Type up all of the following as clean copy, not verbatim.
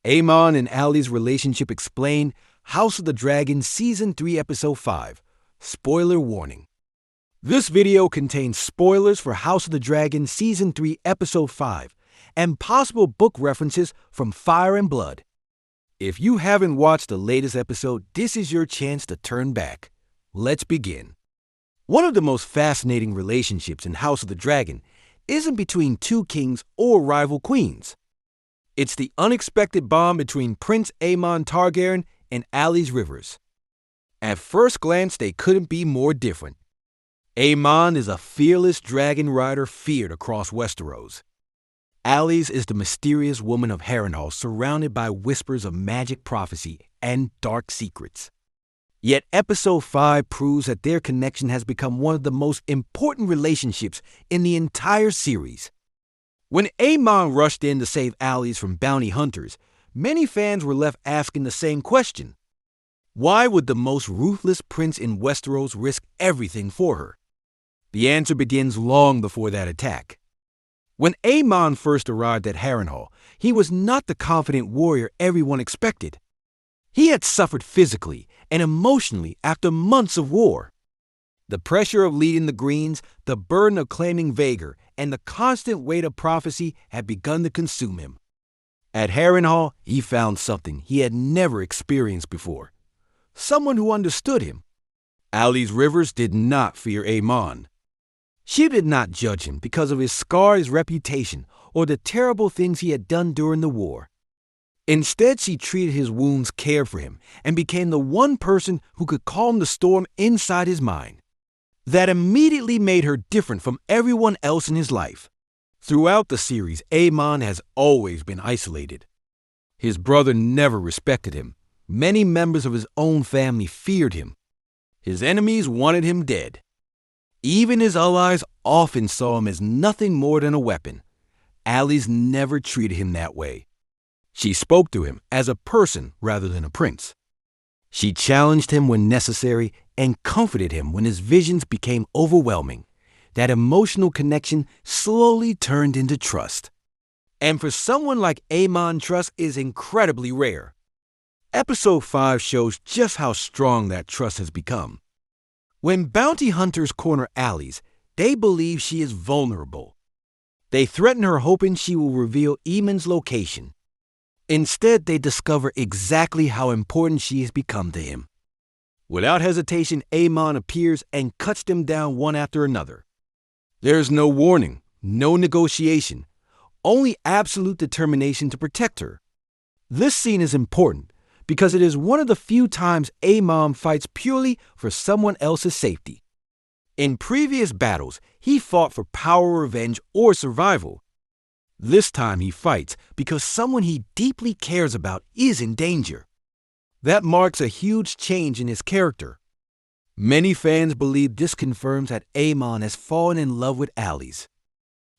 Aemond and Alys' relationship explained. House of the Dragon Season 3 Episode 5. Spoiler warning. This video contains spoilers for House of the Dragon Season 3 Episode 5 and possible book references from Fire and Blood. If you haven't watched the latest episode, this is your chance to turn back. Let's begin. One of the most fascinating relationships in House of the Dragon isn't between two kings or rival queens. It's the unexpected bond between Prince Aemond Targaryen and Alys Rivers. At first glance, they couldn't be more different. Aemond is a fearless dragon rider feared across Westeros. Alys is the mysterious woman of Harrenhal surrounded by whispers of magic prophecy and dark secrets. Yet Episode 5 proves that their connection has become one of the most important relationships in the entire series. When Aemond rushed in to save Alys from bounty hunters, many fans were left asking the same question. Why would the most ruthless prince in Westeros risk everything for her? The answer begins long before that attack. When Aemond first arrived at Harrenhal, he was not the confident warrior everyone expected. He had suffered physically and emotionally after months of war. The pressure of leading the Greens, the burden of claiming Vhagar, and the constant weight of prophecy had begun to consume him. At Harrenhal, he found something he had never experienced before. Someone who understood him. Alys Rivers did not fear Aemond. She did not judge him because of his scars, reputation, or the terrible things he had done during the war. Instead, she treated his wounds, cared for him, and became the one person who could calm the storm inside his mind. That immediately made her different from everyone else in his life. Throughout the series, Aemond has always been isolated. His brother never respected him. Many members of his own family feared him. His enemies wanted him dead. Even his allies often saw him as nothing more than a weapon. Alys never treated him that way. She spoke to him as a person rather than a prince. She challenged him when necessary and comforted him when his visions became overwhelming. That emotional connection slowly turned into trust. And for someone like Aemond, trust is incredibly rare. Episode 5 shows just how strong that trust has become. When bounty hunters corner Alys, they believe she is vulnerable. They threaten her hoping she will reveal Aemond's location. Instead, they discover exactly how important she has become to him. Without hesitation, Aemond appears and cuts them down one after another. There is no warning, no negotiation, only absolute determination to protect her. This scene is important because it is one of the few times Aemond fights purely for someone else's safety. In previous battles, he fought for power, revenge, or survival. This time he fights because someone he deeply cares about is in danger. That marks a huge change in his character. Many fans believe this confirms that Aemond has fallen in love with Alys.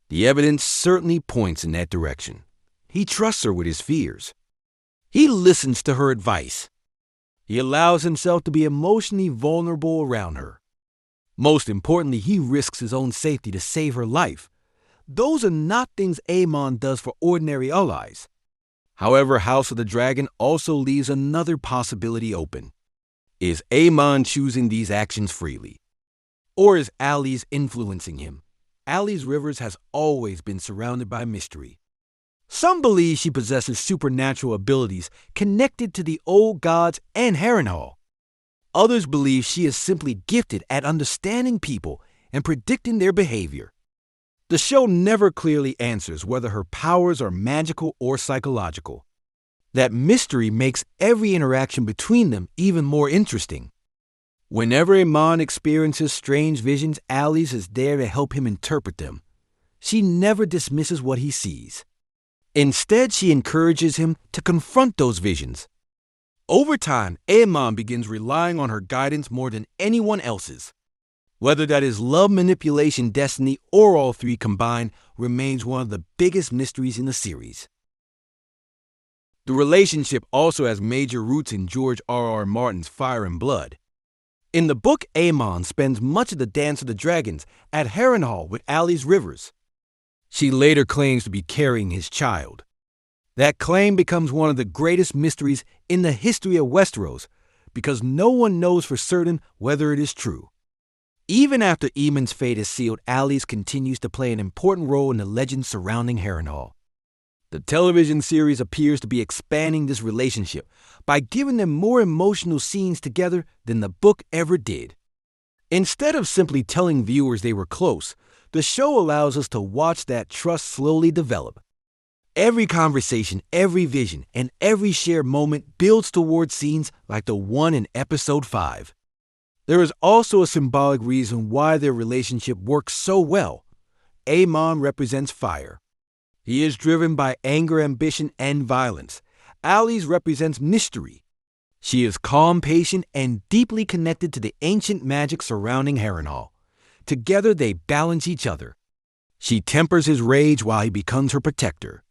The evidence certainly points in that direction. He trusts her with his fears. He listens to her advice. He allows himself to be emotionally vulnerable around her. Most importantly, he risks his own safety to save her life. Those are not things Aemond does for ordinary allies. However, House of the Dragon also leaves another possibility open. Is Aemond choosing these actions freely? Or is Alys influencing him? Alys Rivers has always been surrounded by mystery. Some believe she possesses supernatural abilities connected to the old gods and Harrenhal. Others believe she is simply gifted at understanding people and predicting their behavior. The show never clearly answers whether her powers are magical or psychological. That mystery makes every interaction between them even more interesting. Whenever Aemond experiences strange visions, Alys is there to help him interpret them. She never dismisses what he sees. Instead, she encourages him to confront those visions. Over time, Aemond begins relying on her guidance more than anyone else's. Whether that is love, manipulation, destiny, or all three combined, remains one of the biggest mysteries in the series. The relationship also has major roots in George R.R. Martin's Fire and Blood. In the book, Aemond spends much of the Dance of the Dragons at Harrenhal with Alys Rivers. She later claims to be carrying his child. That claim becomes one of the greatest mysteries in the history of Westeros, because no one knows for certain whether it is true. Even after Aemond's fate is sealed, Alys continues to play an important role in the legends surrounding Harrenhal. The television series appears to be expanding this relationship by giving them more emotional scenes together than the book ever did. Instead of simply telling viewers they were close, the show allows us to watch that trust slowly develop. Every conversation, every vision, and every shared moment builds towards scenes like the one in Episode 5. There is also a symbolic reason why their relationship works so well. Aemond represents fire. He is driven by anger, ambition, and violence. Alys represents mystery. She is calm, patient, and deeply connected to the ancient magic surrounding Harrenhal. Together they balance each other. She tempers his rage while he becomes her protector.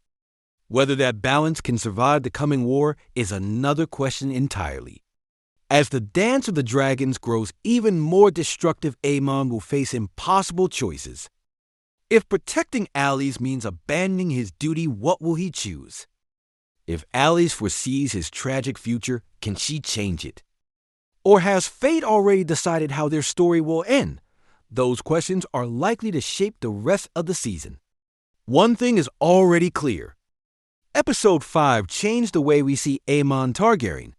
Whether that balance can survive the coming war is another question entirely. As the Dance of the Dragons grows even more destructive, Aemond will face impossible choices. If protecting Alys means abandoning his duty, what will he choose? If Alys foresees his tragic future, can she change it? Or has fate already decided how their story will end? Those questions are likely to shape the rest of the season. One thing is already clear. Episode 5 changed the way we see Aemond Targaryen.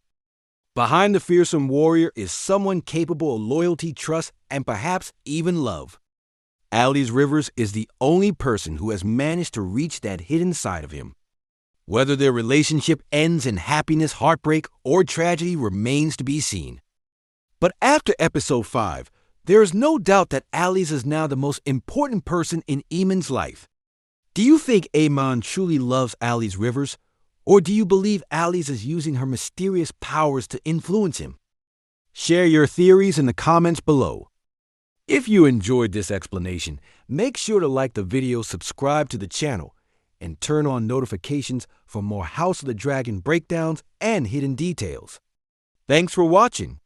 Behind the fearsome warrior is someone capable of loyalty, trust, and perhaps even love. Alys Rivers is the only person who has managed to reach that hidden side of him. Whether their relationship ends in happiness, heartbreak, or tragedy remains to be seen. But after Episode 5, there is no doubt that Alys is now the most important person in Aemond's life. Do you think Aemond truly loves Alys Rivers? Or do you believe Alys is using her mysterious powers to influence him? Share your theories in the comments below. If you enjoyed this explanation, make sure to like the video, subscribe to the channel, and turn on notifications for more House of the Dragon breakdowns and hidden details. Thanks for watching.